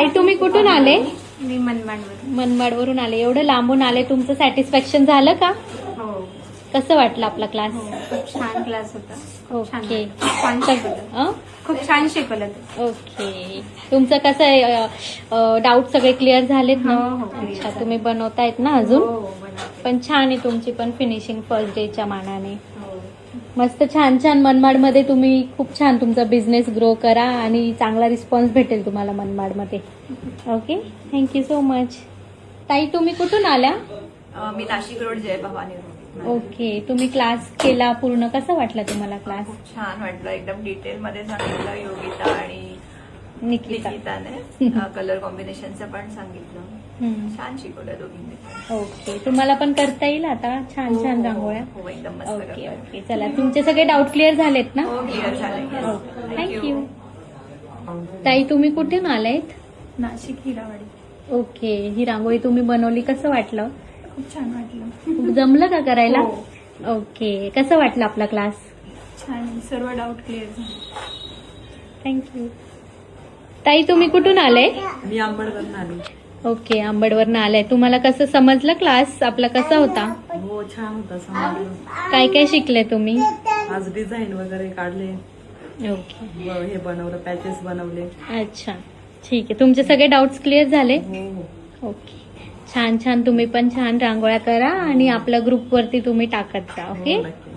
ताई तुम्ही कुठून आले? मी मनमाडवरून. मनमाडवरून आले. एवढं लांबून आले, तुमचं सॅटिस्फॅक्शन झालं का? हो कसं वाटलं आपला क्लास? हो, खूप छान क्लास होता. खूप छान ओके. वाटलं. छान शिकवलं. खूप छान शिकवलं ते. ओके. तुमचं कसं आहे, डाऊट सगळे क्लिअर झालेत ना? हो, हो, clear अच्छा, झाले. तुम्ही बनवतायत ना अजून? हो, बनवते. पण छान आहे तुमची पण फिनिशिंग फर्स्ट डेच्या मानाने. हो. मस्त छान छान. मनमाडमध्ये तुम्ही खूप छान तुमचा बिझनेस ग्रो करा आणि चांगला रिस्पॉन्स भेटेल तुम्हाला मनमाडमध्ये. Okay, thank you so much. ताई तुम्ही कुठून आल्या? मी Nashik road Jay Bhavani road. Okay. तुम्ही क्लास केला पूर्ण, कसं वाटलं तुम्हाला क्लास? खूप छान वाटलं. एकदम डिटेल मध्ये सांगितलं योगिता आणि निकिता. निकिताने कलर कॉम्बिनेशनचं पण सांगितलं. हम्म. छान शिकवलं दोघींनी. ओके. तुम्हाला पण करता येईल आता छान छान रांगोळ्या? हो, एकदम मस्त ओके करताय. ओके. चला, तुमचे सगळे डाऊट क्लिअर झालेत ना? हो, क्लिअर झालं. थँक्यू. ताई तुम्ही कुठून आलायत? नाशिक हिरावाडी. ओके. ही रांगोळी तुम्ही बनवली, कसं वाटलं? खूप छान वाटलं. जमलं का करायला? हो. ओके. कसं वाटलं आपला क्लास? छान, सर्व डाऊट क्लिअर झाले. थँक्यू. ताई तुम्ही कुठून आले? मी आंबडवरून आली. ओके. आंबडवरनं आलाय. तुम्हाला कसं समजलं क्लास आपला कसा होता? हो, छान होता. समजलं. काय काय शिकले तुम्ही? आज डिझाईन वगैरे काढले, ओके. हे बनवलं, पॅचेस बनवले. अच्छा, ठीक आहे. तुमचे सगळे डाऊट्स क्लिअर झाले? हो हो. ओके. छान छान. तुम्ही पण छान रांगोळ्या करा आणि आपल्या ग्रुपवरती तुम्ही टाकत जा. ओके. हो, नक्की.